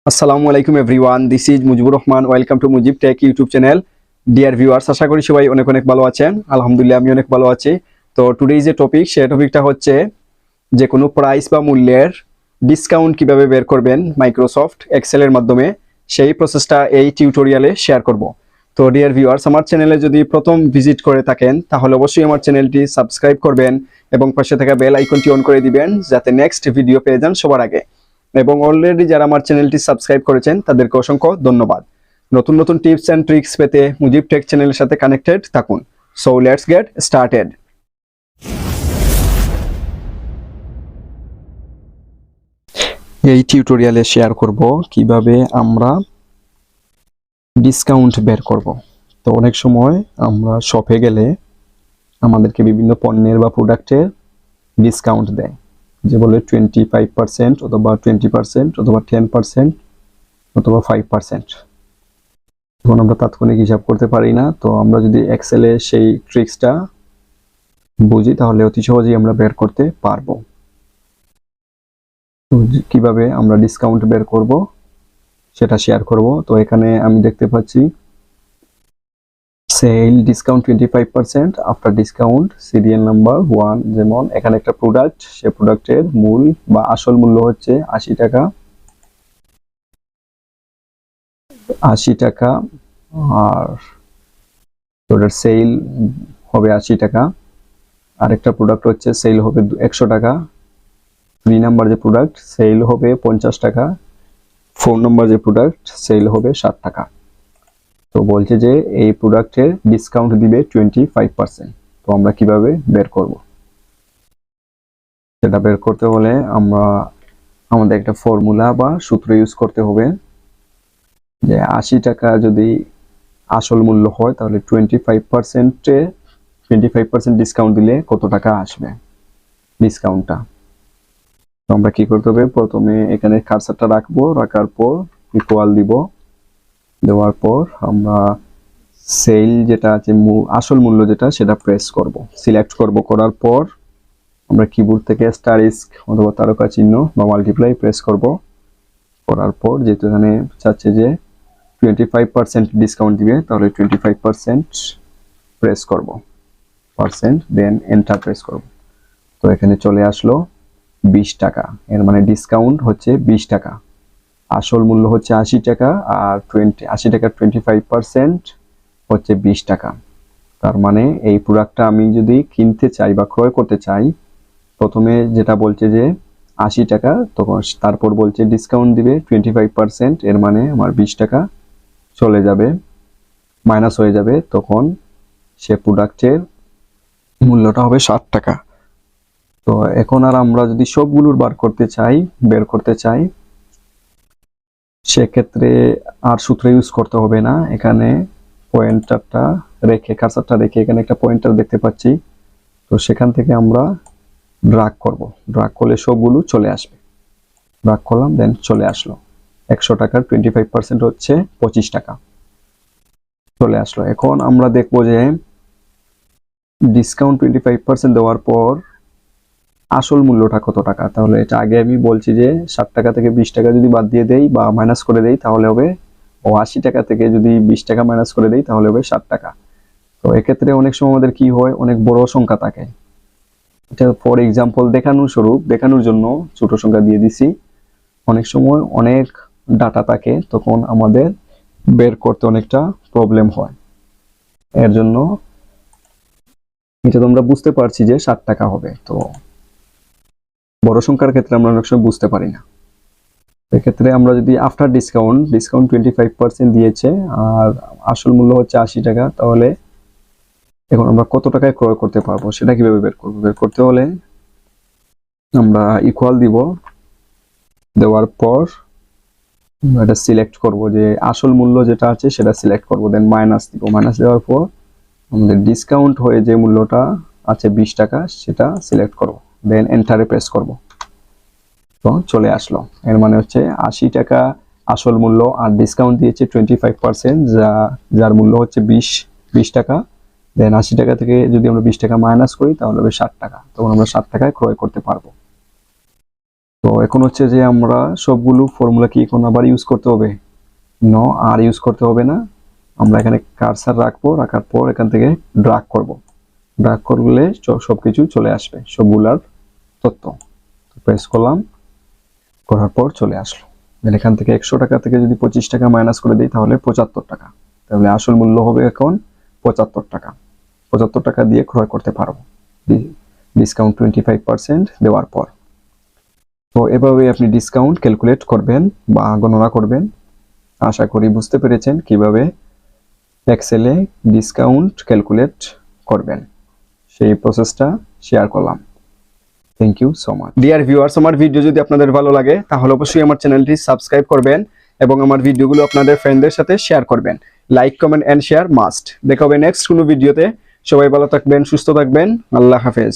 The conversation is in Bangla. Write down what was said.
আসসালামু আলাইকুম everyone, this is Mujibur Rahman. Welcome to Mujib tech YouTube channel. Dear viewers, আশা করি সবাই অনেক অনেক ভালো আছেন। আলহামদুলিল্লাহ, আমি অনেক ভালো আছি। তো টুডে যে টপিক, সেই টপিকটা হচ্ছে যে কোনো প্রাইস বা মূল্যের ডিসকাউন্ট কিভাবে বের করবেন মাইক্রোসফট এক্সেলের মাধ্যমে, সেই প্রসেসটা এই টিউটোরিয়ালে শেয়ার করব। তো ডিয়ার ভিউয়ার্স, আমার চ্যানেলে যদি প্রথম ভিজিট করে থাকেন তাহলে অবশ্যই আমার চ্যানেলটি সাবস্ক্রাইব করবেন এবং পাশে থাকা বেল আইকনটি অন করে দিবেন যাতে নেক্সট ভিডিও পেয়ে যান সবার আগে। এবং অলরেডি যারা আমার চ্যানেলটি সাবস্ক্রাইব করেছেন তাদেরকে অসংখ্য ধন্যবাদ। নতুন নতুন টিপস অ্যান্ড ট্রিক্স পেতে মুজিব টেক চ্যানেলের সাথে কানেক্টেড থাকুন। So let's get started. এই টিউটোরিয়ালে শেয়ার করব কিভাবে আমরা ডিসকাউন্ট বের করব। তো অনেক সময় আমরা শপে গেলে আমাদেরকে বিভিন্ন পণ্যের বা প্রোডাক্টের ডিসকাউন্ট দেয়, যে বলে 25% অথবা 20% অথবা 10% অথবা 5%। তখন আমরা তাৎক্ষণিক হিসাব করতে পারি না। তো আমরা যদি এক্সেলে সেই ট্রিক্সটা বুঝি তাহলে অতি সহজেই আমরা বের করতে পারবো। কিভাবে আমরা ডিসকাউন্ট বের করব সেটা শেয়ার করব। তো এখানে আমি দেখতে পাচ্ছি sale discount 25%, after discount serial number 1। যেমন এখানে একটা প্রোডাক্ট, সে প্রোডাক্টের মূল বা আসল মূল্য হচ্ছে 80 টাকা, আর ওটার সেল হবে 80 টাকা। আরেকটা প্রোডাক্ট হচ্ছে সেল হবে 100 টাকা। 3 নাম্বার যে প্রোডাক্ট সেল হবে 50 টাকা। 4 নাম্বার যে প্রোডাক্ট সেল হবে 60 টাকা। তো বলছে যে এই প্রোডাক্টের ডিসকাউন্ট দিবে 25%। তো আমরা কিভাবে বের করব? সেটা বের করতে হলে আমাদের একটা ফর্মুলা বা সূত্র ইউজ করতে হবে। যে 80 টাকা যদি আসল মূল্য হয় তাহলে 25% ডিসকাউন্ট দিলে কত টাকা আসবে ডিসকাউন্টটা। তো আমরা কি করতে হবে, প্রথমে এখানে কার্সারটা রাখবো, রাখার পর ইকুয়াল দিব, দেওয়ার পর আমরা সেল যেটা আছে আসল মূল্য যেটা সেটা প্রেস করব, সিলেক্ট করব। করার পর আমরা কিবোর্ড থেকে স্টারিস্ক অথবা তারকা চিহ্ন বা মাল্টিপ্লাই প্রেস করব। করার পর যেহেতু এখানে চাচ্ছে যে 25% ডিসকাউন্ট দিবে তাহলে 25% প্রেস করব, পার্সেন্ট, দেন এন্টার প্রেস করব। তো এখানে চলে আসলো 20 টাকা। এর মানে ডিসকাউন্ট হচ্ছে 20 টাকা। আসল মূল্য হচ্ছে 80 টাকা, আর 80 টাকার 25% হচ্ছে 20 টাকা। তার মানে এই প্রোডাক্টটা আমি যদি কিনতে চাই বা ক্রয় করতে চাই, প্রথমে যেটা বলছে যে 80 টাকা, তখন তারপর বলছে ডিসকাউন্ট দিবে 25%। এর মানে আমার 20 টাকা চলে যাবে, মাইনাস হয়ে যাবে। তখন সে প্রোডাক্টের মূল্যটা হবে 60 টাকা। তো এখন আর আমরা যদি সবগুলোর বের করতে চাই, সেক্ষেত্রে আর সূত্র ইউজ করতে হবে না। এখানে পয়েন্টারটা রেখে, কার্সারটা রেখে এখানে একটা পয়েন্টার দেখতে পাচ্ছি। তো সেখান থেকে আমরা ড্রাগ করব, ড্রাগ করলে সবগুলো চলে আসবে। ড্রাগ করলাম, দেন চলে আসলো। 100 টাকার 25% হচ্ছে 25 টাকা, চলে আসলো। এখন আমরা দেখবো যে ডিসকাউন্ট 25% দেওয়ার পর আসল মূল্যটা কত টাকা। তাহলে এটা আগে আমি বলছি যে 60 টাকা থেকে 20 টাকা যদি বাদ দিয়ে দেই বা মাইনাস করে দেই তাহলে হবে 80 টাকা থেকে যদি 20 টাকা মাইনাস করে দেই তাহলে হবে 60 টাকা। তো এক্ষেত্রে অনেক সময় আমাদের কি হয়, অনেক বড় সংখ্যা থাকে। এটা ফর এক্সাম্পল দেখানোর জন্য ছোট সংখ্যা দিয়ে দিছি। অনেক সময় অনেক ডাটা থাকে, তখন আমাদের বের করতে অনেকটা প্রবলেম হয়। এর জন্য এটা তোমরা বুঝতে পারছি যে 60 টাকা হবে। তো বড় সংখ্যার ক্ষেত্রে আমরা অনেক সময় বুঝতে পারি না। এক্ষেত্রে আমরা যদি আফটার ডিসকাউন্ট 25% দিয়েছে আর আসল মূল্য হচ্ছে 80 টাকা, তাহলে এখন আমরা কত টাকায় ক্রয় করতে পারবো সেটা কিভাবে বের করবো? বের করতে হলে আমরা ইকুয়াল দিব, দেওয়ার পর এটা সিলেক্ট করব, যে আসল মূল্য যেটা আছে সেটা সিলেক্ট করব, দেন মাইনাস দিব। মাইনাস দেওয়ার পর আমাদের ডিসকাউন্ট হয়ে যে মূল্যটা আছে 20 টাকা সেটা সিলেক্ট করব, দেন এন্টারে প্রেস করব। তো চলে আসলো। এর মানে হচ্ছে 80 টাকা আসল মূল্য, আর ডিসকাউন্ট দিয়েছে 25%, যার মূল্য হচ্ছে 20 টাকা। দেন 80 টাকা থেকে যদি আমরা 20 টাকা মাইনাস করি তাহলে হবে 60 টাকা। তখন আমরা 60 টাকায় ক্রয় করতে পারবো। তো এখন হচ্ছে যে আমরা সবগুলো ফর্মুলা কি এখন আবার ইউজ করতে হবে? নো, আর ইউজ করতে হবে না। আমরা এখানে কার্সার রাখবো, রাখার পর এখান থেকে ড্রাগ করব। ড্রাগ করলে সবকিছু চলে আসবে, সবগুলার তথ্য। প্রেস করলাম, করার পর চলে আসলো। এখান থেকে 100 টাকা থেকে যদি 25 টাকা মাইনাস করে দিই তাহলে 75 টাকা। তাহলে আসল মূল্য হবে এখন 75 টাকা। 75 টাকা দিয়ে ক্রয় করতে পারবো, ডিসকাউন্ট 25% দেওয়ার পর। তো এভাবে আপনি ডিসকাউন্ট ক্যালকুলেট করবেন বা গণনা করবেন। আশা করি বুঝতে পেরেছেন কিভাবে এক্সেলে ডিসকাউন্ট ক্যালকুলেট করবেন। সেই প্রসেসটা শেয়ার করলাম। Thank you so much. Dear viewers, আমার ভিডিও যদি আপনাদের ভালো লাগে তাহলে অবশ্যই আমার চ্যানেলটি সাবস্ক্রাইব করবেন এবং আমার ভিডিওগুলো আপনাদের ফ্রেন্ডদের সাথে শেয়ার করবেন। Like, comment and share must. দেখা হবে নেক্সট কোনো ভিডিওতে। সবাই ভালো থাকবেন, সুস্থ থাকবেন। আল্লাহ হাফেজ।